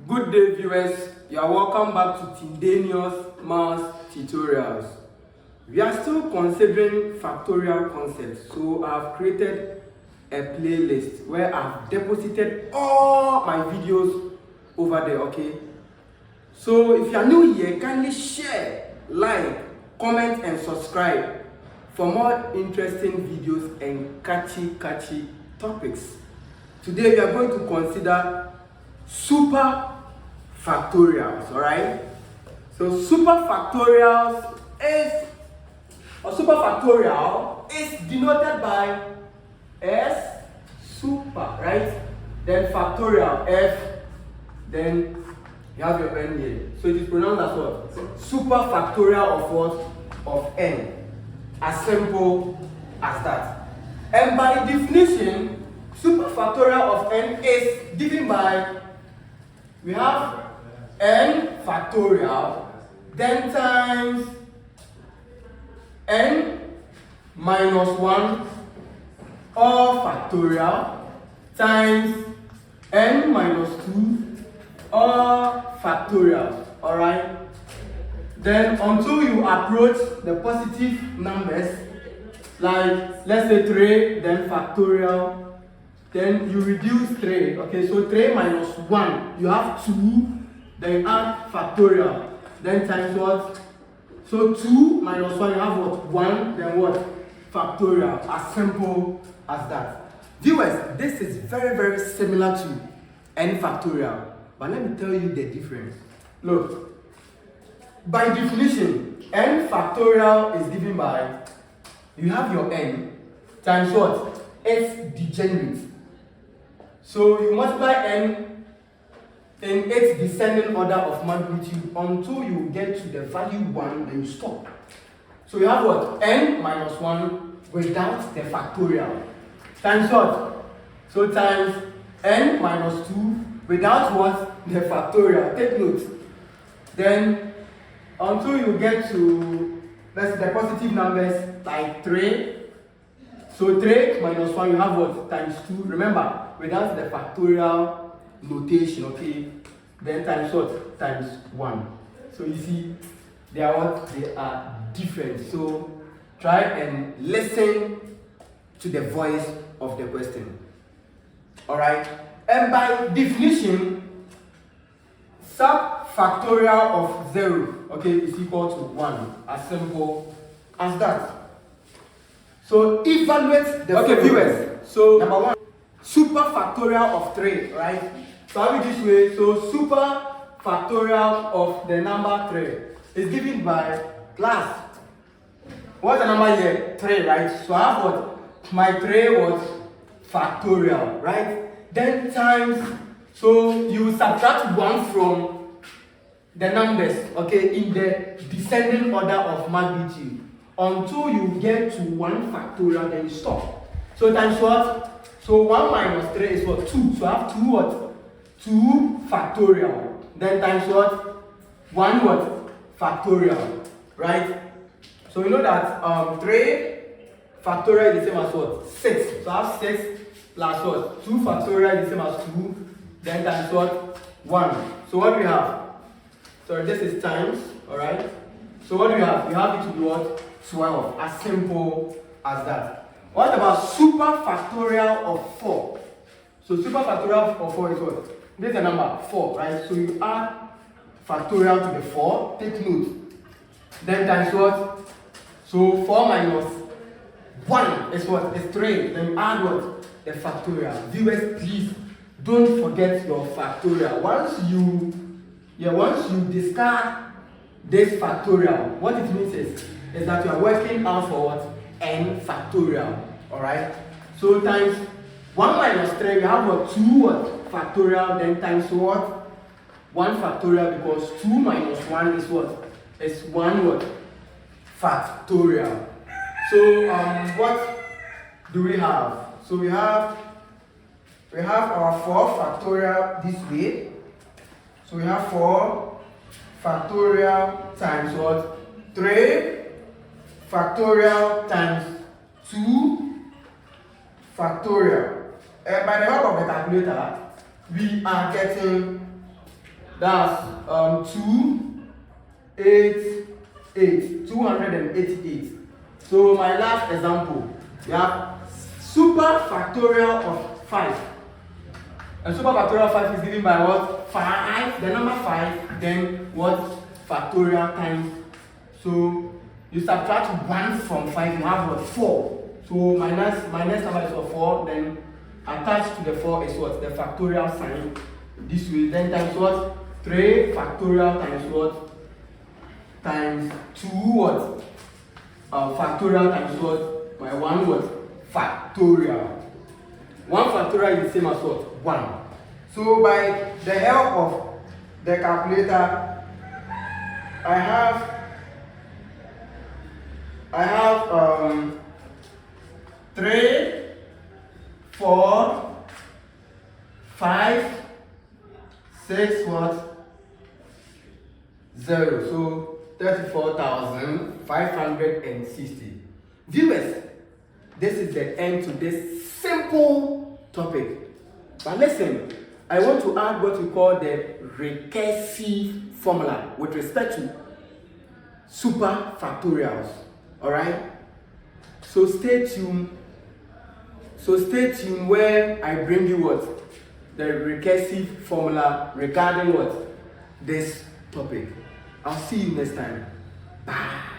Good day, viewers. You are welcome back to Tindanius Math Tutorials. We are still considering factorial concepts, so I have created a playlist where I've deposited all my videos over there. Okay, so if you are new here, kindly share, like, comment and subscribe for more interesting videos and catchy topics. Today we are going to consider superfactorials. All right, so superfactorial is denoted by S super, right? Then factorial F, then you have your N here. So it is pronounced as what? Superfactorial of what? Of N. As simple as that. And by definition, superfactorial of N is given by, we have N factorial, then times N minus 1 all factorial times N minus 2 all factorial. Alright? Then until you approach the positive numbers, like let's say 3, then factorial, then you reduce 3. Okay, so 3 minus 1, you have 2, then add factorial, then times what? So 2 minus 1, you have what? 1, then what? Factorial. As simple as that. Viewers, this is very similar to N factorial, but let me tell you the difference. Look, by definition, N factorial is given by, you have your N times what? Its degenerate. So you multiply N in its descending order of magnitude until you get to the value 1, then you stop. So you have what? N minus 1 without the factorial. Times what? So times N minus 2 without what? The factorial. Take note. Then until you get to, let's say, the positive numbers like 3. So 3 minus 1, you have what? Times 2. Remember, without the factorial notation, okay? Then times what? Times 1. So you see, they are what? They are different. So try and listen to the voice of the question. Alright? And by definition, subfactorial of 0, okay, is equal to 1. As simple as that. So evaluate the viewers. So number 1, superfactorial of 3, right? So have it this way. So superfactorial of the number 3 is given by class. What's the number here? 3, right? So I have what? My 3 was factorial, right? Then times, so you subtract 1 from the numbers, okay, in the descending order of magnitude until you get to 1 factorial, then you stop. So times what? So 1 minus 3 is what? 2. So I have 2 what? 2 factorial. Then times what? 1 what? Factorial. Right? So you know that 3 factorial is the same as what? 6. So I have 6 plus what? 2 factorial is the same as 2. Then times what? 1. So what do we have? So this is times. Alright? So what do we have? We have it to be what? 12. As simple as that. What about superfactorial of 4? So superfactorial of 4 is what? This is the number 4, right? So you add factorial to the 4, take note. Then times what? So 4 minus 1 is what? Is 3. Then you add what? The factorial. Viewers, please don't forget your factorial. Once you discard this factorial, what it means is that you are working out for what? N factorial. Alright? So times 1 minus 3, we have what? 2 what? Factorial, then times what? 1 factorial, because 2 minus 1 is what? Is 1 what? Factorial. So what do we have? So we have our 4 factorial this way. So we have 4 factorial times what? 3 factorial times 2 factorial. By the help of the calculator, we are getting That's 288. So my last example, we have superfactorial of 5. And superfactorial of 5 is given by what? 5, the number 5, then what? Factorial times. So you subtract 1 from 5, you have what? 4. So my next number is what? 4, then attached to the 4 is what? The factorial sign. This way, then times what? 3 factorial times what? Times 2 what? Factorial times what? My 1 what? Factorial. 1 factorial is the same as what? 1. So by the help of the calculator, I have 3, 4, 5, 6 what? 0. So 34,560. Viewers, this is the end to this simple topic. But listen, I want to add what we call the recursive formula with respect to superfactorials. Alright? So stay tuned. Where I bring you what? The recursive formula regarding what? This topic. I'll see you next time. Bye.